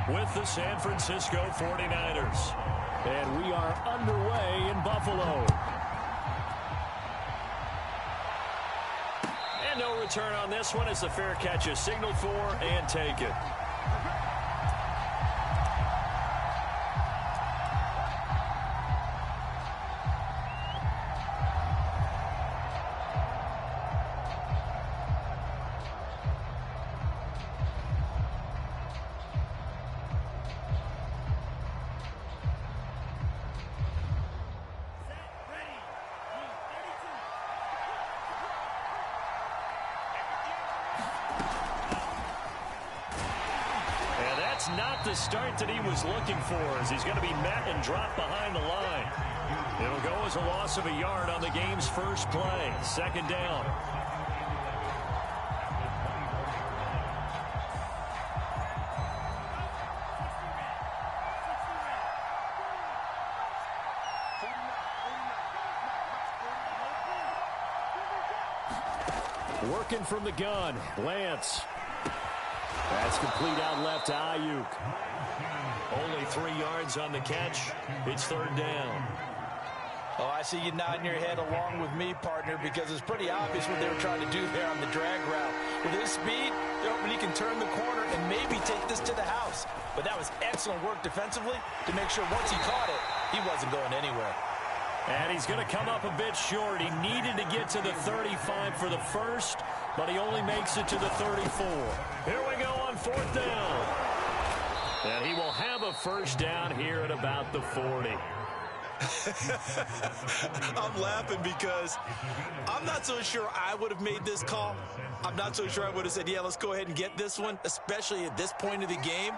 with the San Francisco 49ers. And we are underway in Buffalo. And no return on this one as the fair catch is signaled for and taken. Not the start that he was looking for, as he's going to be met and dropped behind the line. It'll go as a loss of a yard on the game's first play. Second down. Working from the gun, Lance. That's complete out left to Ayuk. Only 3 yards on the catch. It's third down. Oh, I see you nodding your head along with me, partner, because it's pretty obvious what they were trying to do there on the drag route. With his speed, they're hoping he can turn the corner and maybe take this to the house. But that was excellent work defensively to make sure once he caught it, he wasn't going anywhere. And he's going to come up a bit short. He needed to get to the 35 for the first, but he only makes it to the 34. Here we go on fourth down. And he will have a first down here at about the 40. I'm laughing because I'm not so sure I would have made this call. I'm not so sure I would have said, yeah, let's go ahead and get this one, especially at this point of the game.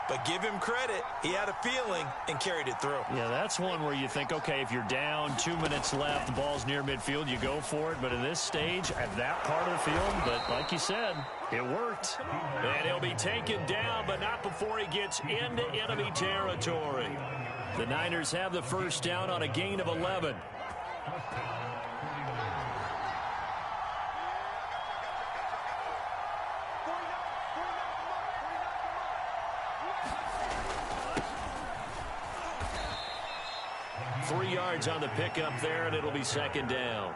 But give him credit. He had a feeling and carried it through. Yeah, that's one where you think, okay, if you're down, 2 minutes left, the ball's near midfield, you go for it. But in this stage, at that part of the field, but like you said, it worked. And he'll be taken down, but not before he gets into enemy territory. The Niners have the first down on a gain of 11. On the pickup there, and it'll be second down.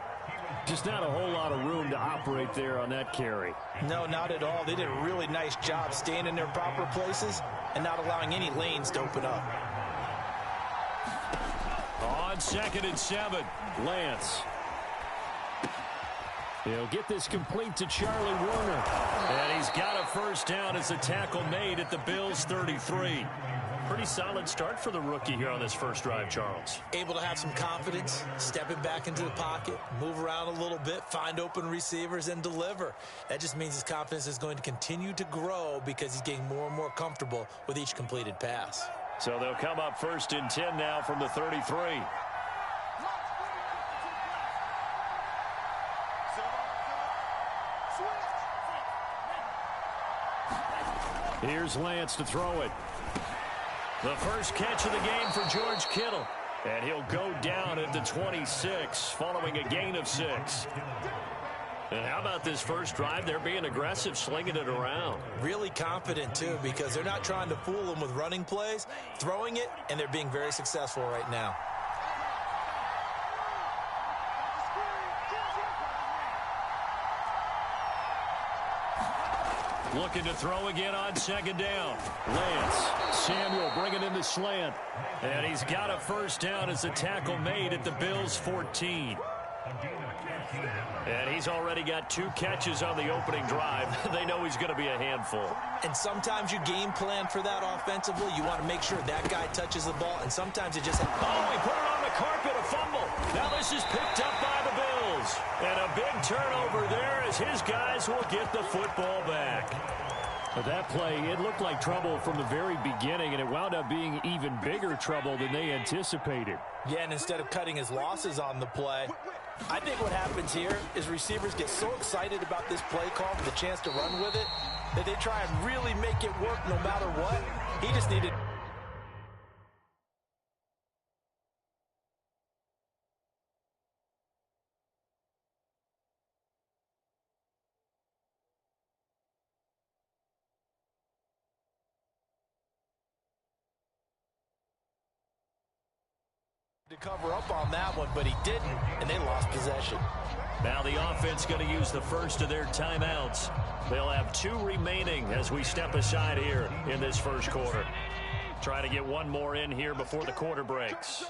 Just not a whole lot of room to operate there on that carry. No, not at all. They did a really nice job staying in their proper places and not allowing any lanes to open up. On 2nd and 7, Lance. He'll get this complete to Charlie Warner. And he's got a first down as a tackle made at the Bills' 33. Pretty solid start for the rookie here on this first drive, Charles. Able to have some confidence, stepping back into the pocket, move around a little bit, find open receivers, and deliver. That just means his confidence is going to continue to grow because he's getting more and more comfortable with each completed pass. So they'll come up 1st and 10 now from the 33. Here's Lance to throw it. The first catch of the game for George Kittle. And he'll go down at the 26 following a gain of 6. And how about this first drive? They're being aggressive, slinging it around. Really confident, too, because they're not trying to fool them with running plays, throwing it, and they're being very successful right now. Looking to throw again on 2nd down. Lance. Samuel bringing in the slant. And he's got a first down as a tackle made at the Bills' 14. And he's already got 2 catches on the opening drive. They know he's going to be a handful. And sometimes you game plan for that offensively. You want to make sure that guy touches the ball. And sometimes it just... Oh, he put it on the carpet, a fumble. Now this is picked up by the Bills. And a big turnover there as his guys will get the football back. But that play, it looked like trouble from the very beginning, and it wound up being even bigger trouble than they anticipated. Yeah, and instead of cutting his losses on the play, I think what happens here is receivers get so excited about this play call for the chance to run with it that they try and really make it work no matter what. He just needed... cover up on that one, but he didn't, and they lost possession. Now the offense going to use the first of their timeouts. They'll have 2 remaining as we step aside here in this first quarter. Trying to get one more in here before the quarter breaks.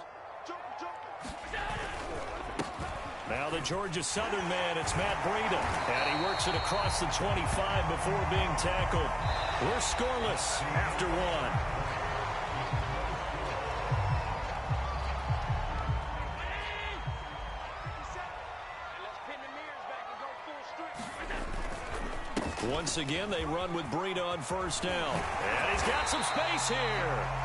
Now the Georgia Southern man, it's Matt Breida. And he works it across the 25 before being tackled. We're scoreless after 1. Once again, they run with Breida on first down. And he's got some space here.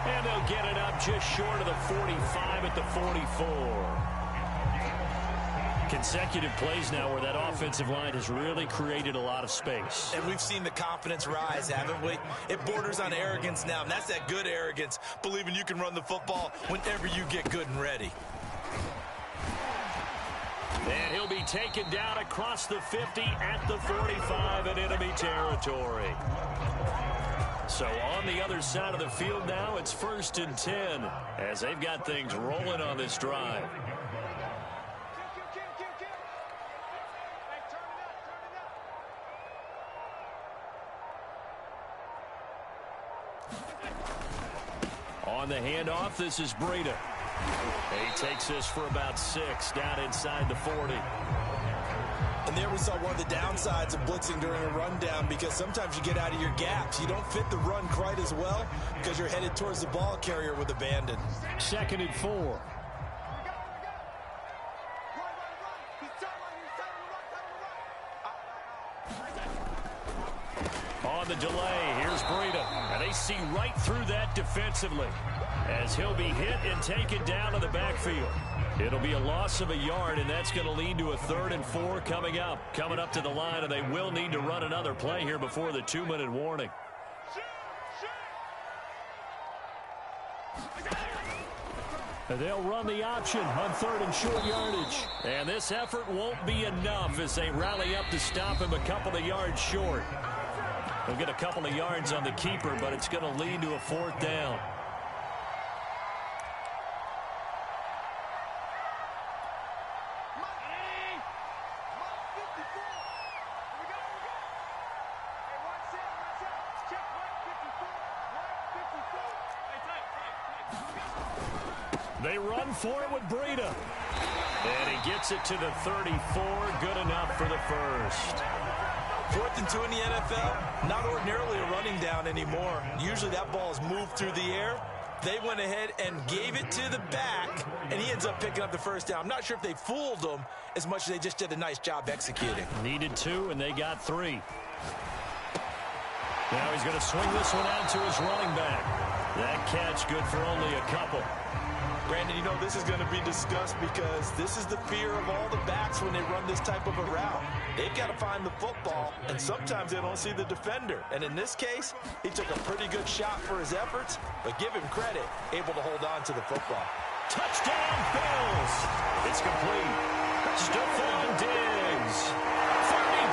And they'll get it up just short of the 45 at the 44. Consecutive plays now where that offensive line has really created a lot of space. And we've seen the confidence rise, haven't we? It borders on arrogance now, and that's that good arrogance, believing you can run the football whenever you get good and ready. And he'll be taken down across the 50 at the 45 in enemy territory. So on the other side of the field now, it's 1st and 10 as they've got things rolling on this drive. On the handoff, this is Breida. He takes this for about 6 down inside the 40. And there we saw one of the downsides of blitzing during a rundown, because sometimes you get out of your gaps. You don't fit the run quite as well because you're headed towards the ball carrier with abandon. 2nd and 4. On the delay, here's Breida. And they see right through that defensively as he'll be hit and taken down to the backfield. It'll be a loss of a yard, and that's going to lead to a 3rd and 4 coming up. Coming up to the line, and they will need to run another play here before the 2-minute warning. And they'll run the option on 3rd and short yardage. And this effort won't be enough as they rally up to stop him a couple of yards short. They'll get a couple of yards on the keeper, but it's going to lead to a 4th down. They run for it with Breida. And he gets it to the 34. Good enough for the first. 4th and 2 in the NFL, not ordinarily a running down anymore. Usually that ball is moved through the air. They went ahead and gave it to the back, and he ends up picking up the first down. I'm not sure if they fooled him as much as they just did a nice job executing. Needed 2, and they got 3. Now he's going to swing this one out to his running back. That catch good for only a couple. Brandon, you know, this is going to be discussed because this is the fear of all the backs when they run this type of a route. They've got to find the football, and sometimes they don't see the defender. And in this case, he took a pretty good shot for his efforts, but give him credit, able to hold on to the football. Touchdown, Bills! It's complete. Stephon Diggs,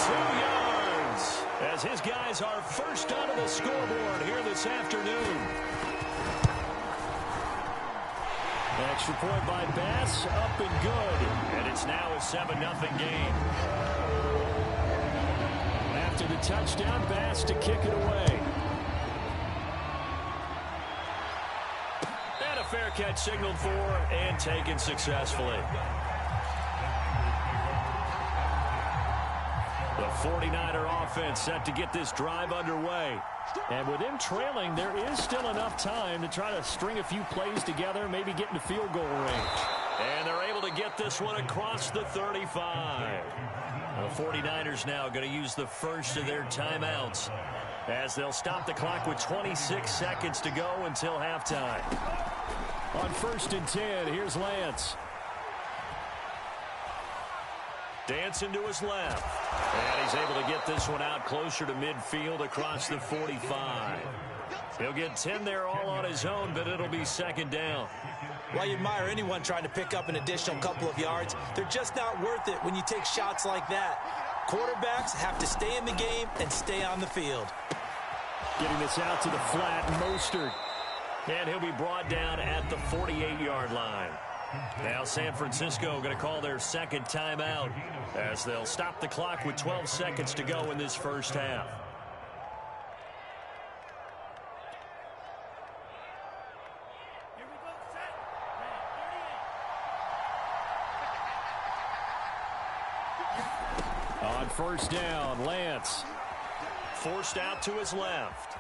32 yards, as his guys are first onto the scoreboard here this afternoon. Extra point by Bass, up and good. And it's now a 7-0 game. After the touchdown, Bass to kick it away. And a fair catch signaled for and taken successfully. The 49er offense set to get this drive underway. And with them trailing, there is still enough time to try to string a few plays together, maybe get into field goal range. And they're able to get this one across the 35. The 49ers now going to use the first of their timeouts as they'll stop the clock with 26 seconds to go until halftime. On 1st and 10, here's Lance. Dancing to his left. And he's able to get this one out closer to midfield across the 45. He'll get 10 there all on his own, but it'll be 2nd down. Well, you admire anyone trying to pick up an additional couple of yards. They're just not worth it when you take shots like that. Quarterbacks have to stay in the game and stay on the field. Getting this out to the flat, Mostert. And he'll be brought down at the 48-yard line. Now San Francisco going to call their second timeout as they'll stop the clock with 12 seconds to go in this first half. On first down, Lance. Forced out to his left.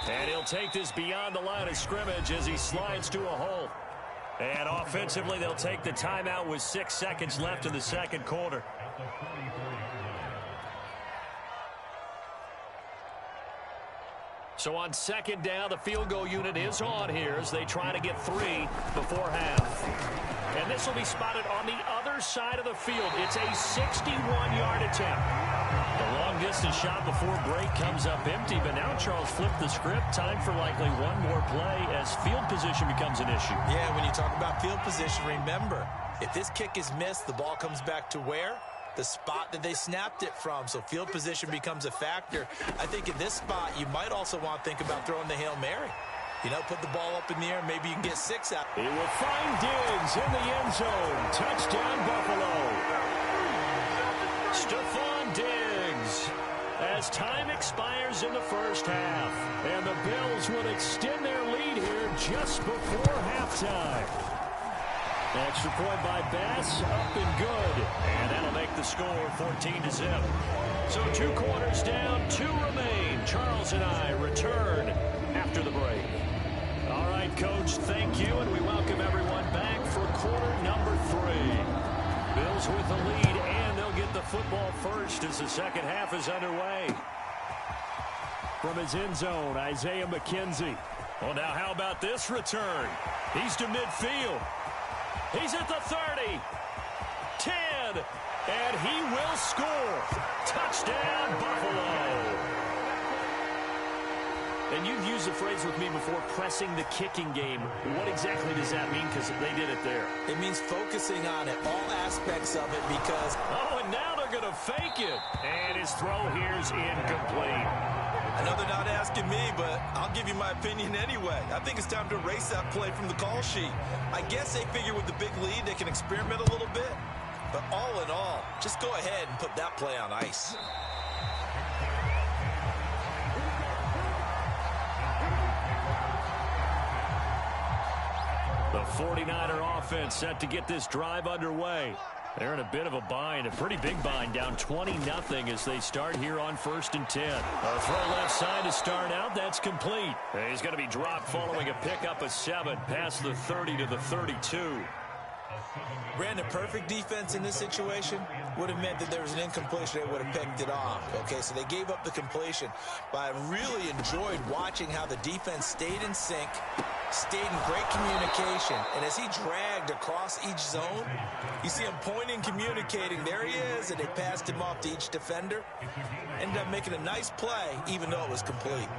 And he'll take this beyond the line of scrimmage as he slides to a hole. And offensively, they'll take the timeout with 6 seconds left in the second quarter. So on second down, the field goal unit is on here as they try to get 3 before half. And this will be spotted on the other side of the field. It's a 61-yard attempt. The long-distance shot before break comes up empty, but now Charles flipped the script. Time for likely one more play as field position becomes an issue. Yeah, when you talk about field position, remember, if this kick is missed, the ball comes back to where? The spot that they snapped it from. So field position becomes a factor. I think in this spot, you might also want to think about throwing the Hail Mary. You know, put the ball up in the air, maybe you can get 6 out. He will find Diggs in the end zone. Touchdown, Buffalo. Stephon Diggs as time expires in the first half. And the Bills will extend their lead here just before halftime. Extra point by Bass, up and good. And that'll make the score 14-0. So 2 quarters down, 2 remain. Charles and I return after the break. All right, Coach, thank you, and we welcome everyone back for quarter number 3. Bills with the lead, and they'll get the football first as the second half is underway. From his end zone, Isaiah McKenzie. Well, now how about this return? He's to midfield. He's at the 30, 10, and he will score. Touchdown, Buffalo. And you've used the phrase with me before, pressing the kicking game. What exactly does that mean? Because they did it there. It means focusing on it, all aspects of it, because... Oh, and now they're going to fake it. And his throw here's incomplete. I know they're not asking me, but I'll give you my opinion anyway. I think it's time to erase that play from the call sheet. I guess they figure with the big lead they can experiment a little bit. But all in all, just go ahead and put that play on ice. The 49er offense set to get this drive underway. They're in a bit of a bind, a pretty big bind, down 20-0 as they start here on 1st and 10. A throw left side to start out. That's complete. He's going to be dropped following a pickup of 7 past the 30 to the 32. Brandon, perfect defense in this situation would have meant that there was an incompletion. They would have picked it off. Okay, so they gave up the completion. But I really enjoyed watching how the defense stayed in sync, stayed in great communication. And as he dragged across each zone, you see him pointing, communicating. There he is, and they passed him off to each defender. Ended up making a nice play, even though it was complete.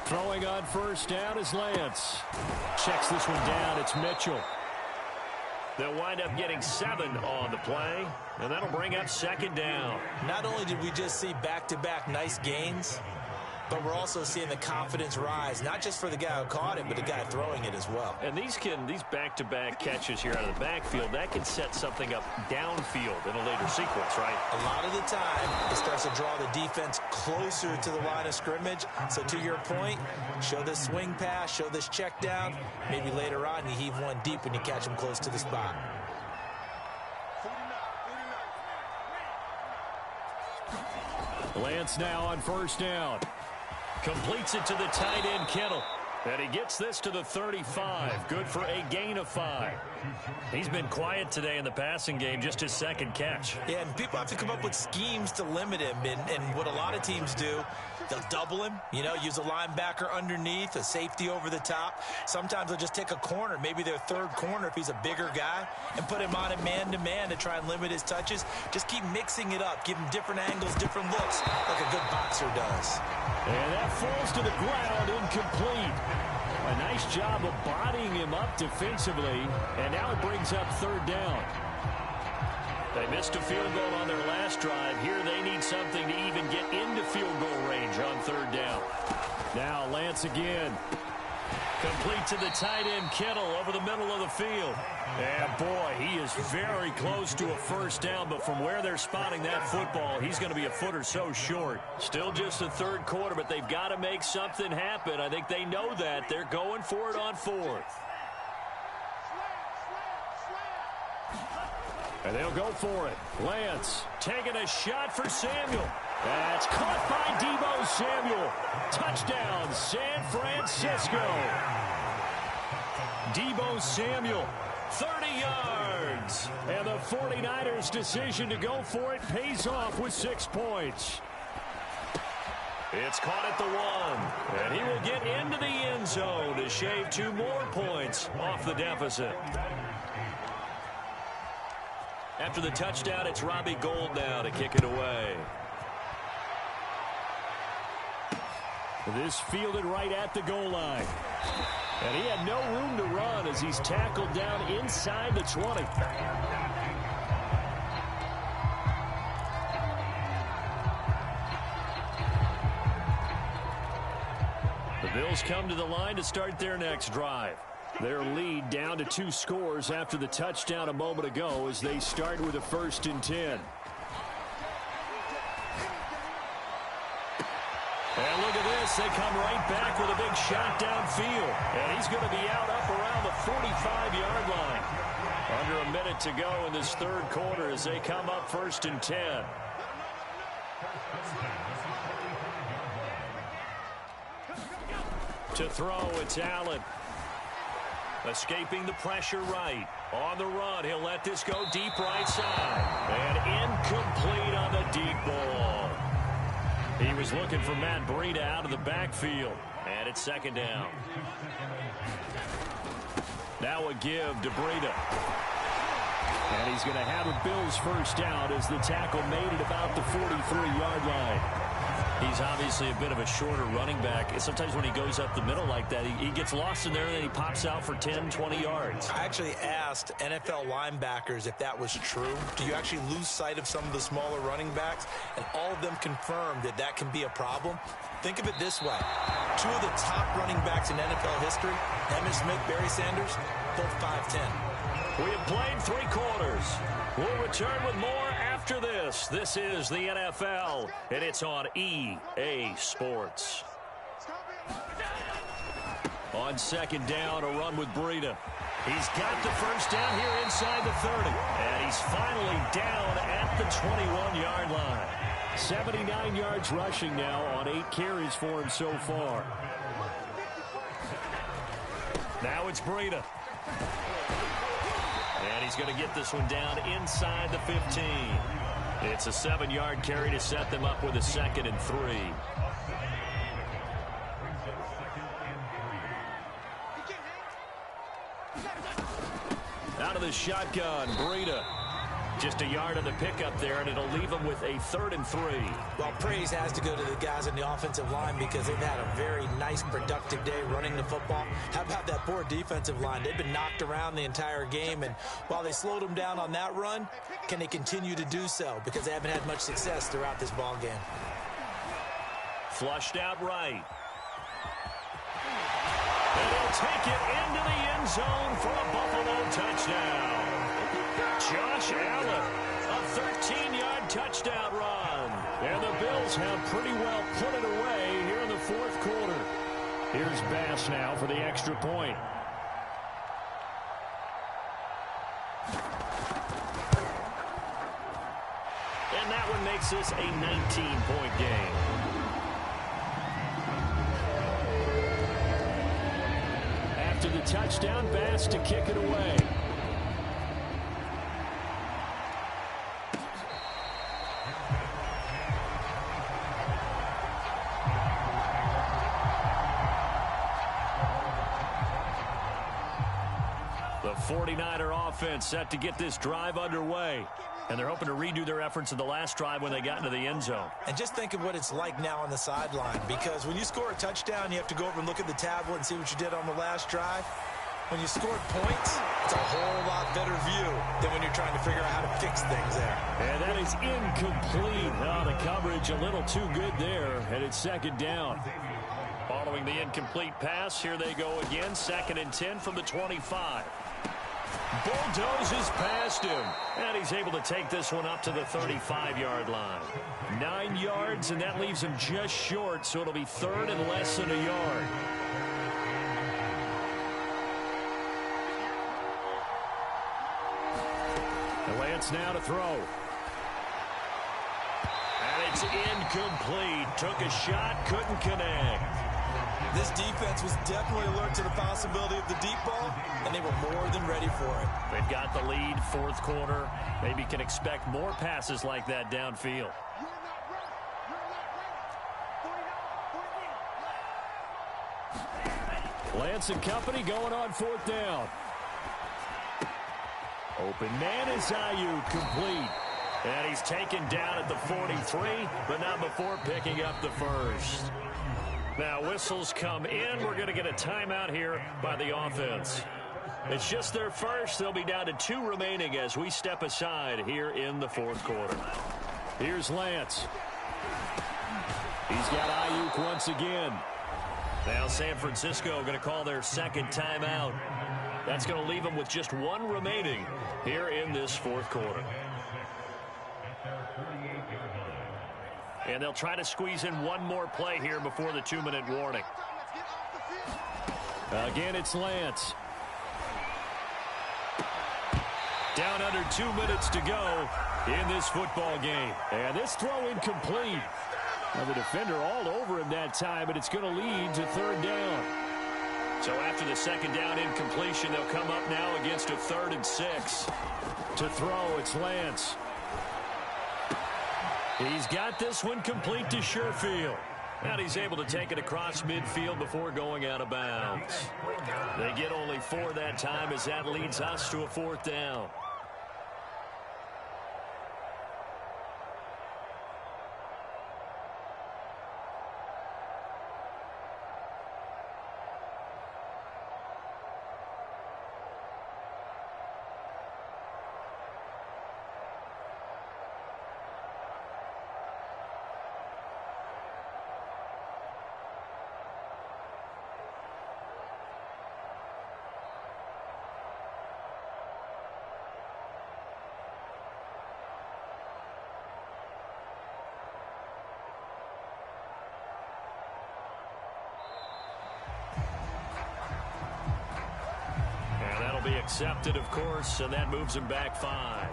Throwing on first down is Lance. Checks this one down. It's Mitchell. They'll wind up getting 7 on the play, and that'll bring up 2nd down. Not only did we just see back-to-back nice gains, but we're also seeing the confidence rise, not just for the guy who caught it, but the guy throwing it as well. And these back-to-back catches here out of the backfield, that can set something up downfield in a later sequence, right? A lot of the time, it starts to draw the defense closer to the line of scrimmage. So to your point, show this swing pass, show this check down. Maybe later on you heave one deep when you catch him close to the spot. Lance now on first down. Completes it to the tight end, Kittle. And he gets this to the 35. Good for a gain of 5. He's been quiet today in the passing game, just his 2nd catch. Yeah, and people have to come up with schemes to limit him. And what a lot of teams do, they'll double him, you know, use a linebacker underneath, a safety over the top. Sometimes they'll just take a corner, maybe their 3rd corner if he's a bigger guy, and put him on a man-to-man to try and limit his touches. Just keep mixing it up, give him different angles, different looks, like a good boxer does. And that falls to the ground, incomplete. A nice job of bodying him up defensively, and now it brings up 3rd down. They missed a field goal on their last drive. Here they need something to even get into field goal range on third down. Now Lance again. Complete to the tight end, Kittle, over the middle of the field. And, boy, he is very close to a first down, but from where they're spotting that football, he's going to be a foot or so short. Still just the third quarter, but they've got to make something happen. I think they know that. They're going for it on fourth. And they'll go for it. Lance taking a shot for Samuel. That's caught by Deebo Samuel. Touchdown, San Francisco. Deebo Samuel, 30 yards. And the 49ers' decision to go for it pays off with 6 points. It's caught at the 1. And he will get into the end zone to shave 2 more points off the deficit. After the touchdown, it's Robbie Gould now to kick it away. This fielded right at the goal line. And he had no room to run as he's tackled down inside the 20. The Bills come to the line to start their next drive. Their lead down to 2 scores after the touchdown a moment ago as they start with a 1st and 10. And look at this. They come right back with a big shot downfield. And he's going to be out up around the 45-yard line. Under a minute to go in this third quarter as they come up 1st and 10. To throw, it's Allen. Escaping the pressure right. On the run, he'll let this go deep right side. And incomplete on the deep ball. He was looking for Matt Breida out of the backfield. And it's 2nd down. Now a give to Breida. And he's going to have a Bills first down as the tackle made it about the 43-yard line. He's obviously a bit of a shorter running back. Sometimes when he goes up the middle like that, he gets lost in there and then he pops out for 10, 20 yards. I actually asked NFL linebackers if that was true. Do you actually lose sight of some of the smaller running backs? And all of them confirmed that that can be a problem. Think of it this way. 2 of the top running backs in NFL history, Emmitt Smith, Barry Sanders, both 5'10". We have played 3 quarters. We'll return with more after this. This is the NFL, and it's on EA Sports. On 2nd down, a run with Breida. He's got the first down here inside the 30. And he's finally down at the 21-yard line. 79 yards rushing now on 8 carries for him so far. Now it's Breida. And he's going to get this one down inside the 15. It's a 7-yard carry to set them up with a 2nd and 3. Out of the shotgun, Breida. Just a yard on the pickup there, and it'll leave them with a 3rd and 3. Well, praise has to go to the guys in the offensive line because they've had a very nice, productive day running the football. How about that poor defensive line? They've been knocked around the entire game, and while they slowed them down on that run, can they continue to do so? Because they haven't had much success throughout this ball game. Flushed out right. And they'll take it into the end zone for a Buffalo touchdown. Josh Allen, a 13-yard touchdown run. And the Bills have pretty well put it away here in the 4th quarter. Here's Bass now for the extra point. And that one makes this a 19-point game. After the touchdown, Bass to kick it away. The 49er offense set to get this drive underway. And they're hoping to redo their efforts in the last drive when they got into the end zone. And just think of what it's like now on the sideline, because when you score a touchdown, you have to go over and look at the tablet and see what you did on the last drive. When you scored points, It's a whole lot better view than when you're trying to figure out how to fix things there. And that is incomplete. Oh, the coverage a little too good there, and it's second down. Following the incomplete pass, here they go again. 2nd and 10 from the 25. Bulldozes past him, and he's able to take this one up to the 35-yard line. 9 yards, and that leaves him just short, so it'll be 3rd and less than a yard. And Lance now to throw. And it's incomplete. Took a shot, couldn't connect. This defense was definitely alert to the possibility of the deep ball, and they were more than ready for it. They've got the lead, 4th quarter. Maybe can expect more passes like that downfield. Lance and company going on 4th down. Open man is Ayuk, complete. And he's taken down at the 43, but not before picking up the first. Now whistles come in. We're going to get a timeout here by the offense. It's just their first. They'll be down to 2 remaining as we step aside here in the 4th quarter. Here's Lance. He's got Ayuk once again. Now San Francisco going to call their 2nd timeout. That's going to leave them with just 1 remaining here in this 4th quarter. And they'll try to squeeze in 1 more play here before the 2-minute warning. Again, it's Lance. Down under 2 minutes to go in this football game. And this throw incomplete. Now the defender all over him that time, but it's going to lead to 3rd down. So after the 2nd down incompletion, they'll come up now against a 3rd and 6. To throw, it's Lance. He's got this one complete to Sherfield. And he's able to take it across midfield before going out of bounds. They get only 4 that time as that leads us to a 4th down. Accepted, of course, and that moves him back 5.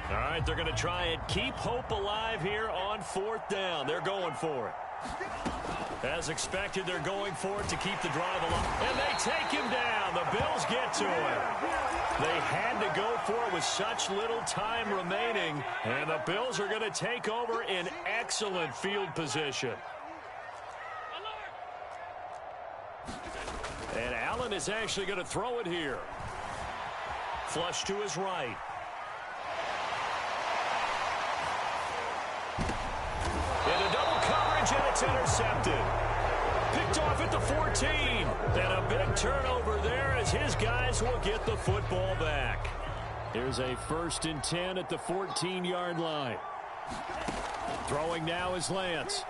All right, they're going to try and keep hope alive here on 4th down. They're going for it. As expected, they're going for it to keep the drive alive. And they take him down. The Bills get to him. They had to go for it with such little time remaining. And the Bills are going to take over in excellent field position. And Allen is actually going to throw it here. Flush to his right. Into double coverage, and it's intercepted. Picked off at the 14. And a big turnover there as his guys will get the football back. Here's a 1st and 10 at the 14-yard line. Throwing now is Lance.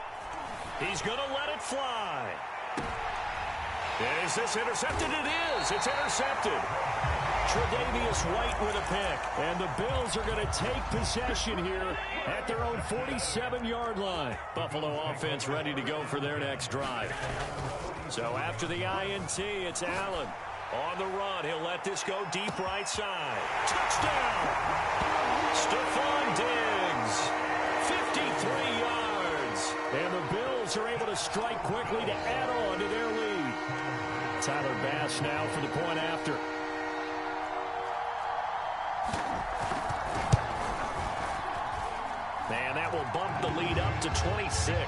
He's going to let it fly. Is this intercepted? It is. It's intercepted. Tre'Davious White with a pick. And the Bills are going to take possession here at their own 47-yard line. Buffalo offense ready to go for their next drive. So after the INT, it's Allen. On the run, he'll let this go deep right side. Touchdown! Stephon Diggs. 53 yards. And the Bills are able to strike quickly to add on to their lead. Tyler Bass now for the point after. And that will bump the lead up to 26.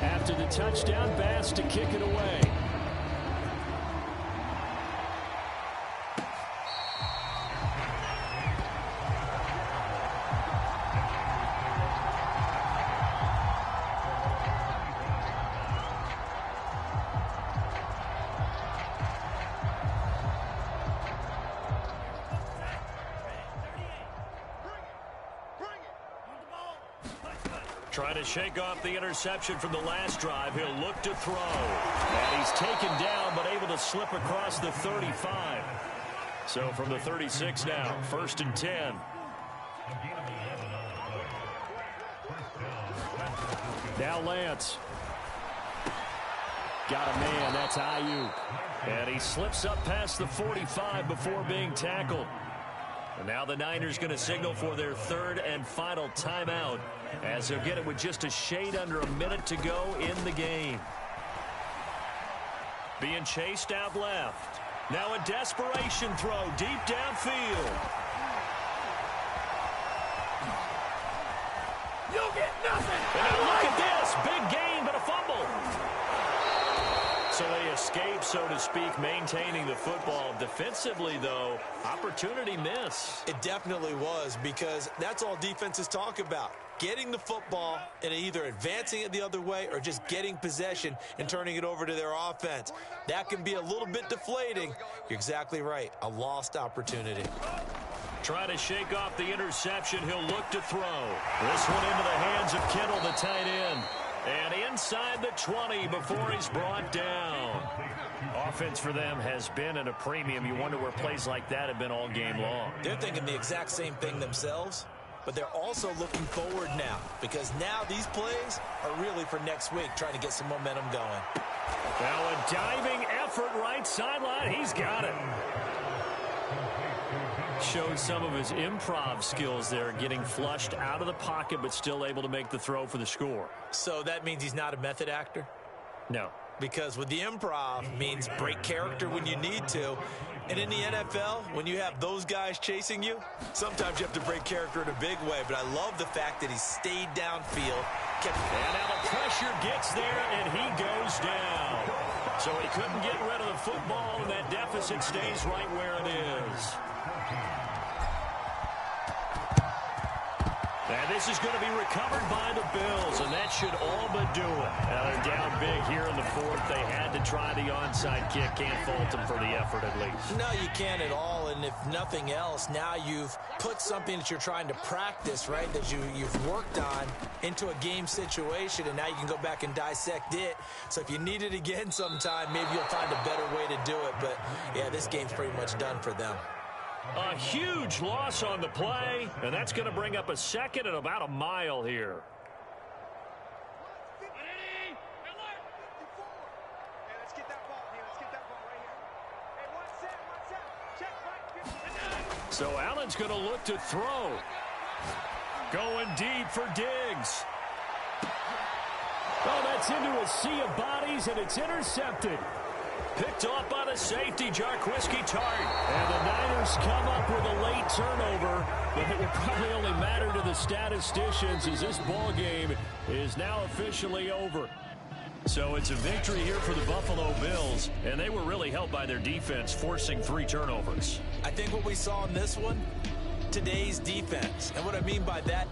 After the touchdown, Bass to kick it away. Trying to shake off the interception from the last drive. He'll look to throw. And he's taken down, but able to slip across the 35. So from the 36 now, 1st and 10. Now Lance. Got a man, that's Ayuk. And he slips up past the 45 before being tackled. And now the Niners going to signal for their 3rd and final timeout, as they'll get it with just a shade under a minute to go in the game. Being chased out left. Now a desperation throw deep downfield. You'll get nothing. And now look at this. Big gain, but a fumble. So they escape, so to speak, maintaining the football. Defensively, though, opportunity miss. It definitely was, because that's all defenses talk about. Getting the football and either advancing it the other way or just getting possession and turning it over to their offense. That can be a little bit deflating. You're exactly right. A lost opportunity. Trying to shake off the interception. He'll look to throw. This one into the hands of Kittle, the tight end. And inside the 20 before he's brought down. Offense for them has been at a premium. You wonder where plays like that have been all game long. They're thinking the exact same thing themselves, but they're also looking forward now, because now these plays are really for next week, trying to get some momentum going. Now a diving effort right sideline. He's got it. Showed some of his improv skills there, getting flushed out of the pocket but still able to make the throw for the score. So that means he's not a method actor? No. Because with the improv means break character when you need to. And in the NFL, when you have those guys chasing you, sometimes you have to break character in a big way. But I love the fact that he stayed downfield. And now the pressure gets there, and he goes down. So he couldn't get rid of the football, and that deficit stays right where it is. And this is going to be recovered by the Bills, and that should all but do it. Now they're down big here in the 4th. They had to try the onside kick. Can't fault them for the effort, at least. No, you can't at all, and if nothing else, now you've put something that you're trying to practice, right, that you've worked on into a game situation, and now you can go back and dissect it. So if you need it again sometime, maybe you'll find a better way to do it. But, yeah, this game's pretty much done for them. A huge loss on the play, and that's going to bring up a 2nd and about a mile here. So Allen's going to look to throw. Going deep for Diggs. Oh, that's into a sea of bodies, and it's intercepted. Picked off by the safety, Jarquiski Tart. And the Niners come up with a late turnover, but it will probably only matter to the statisticians as this ball game is now officially over. So it's a victory here for the Buffalo Bills, and they were really helped by their defense, forcing 3 turnovers. I think what we saw in this one, today's defense. And what I mean by that,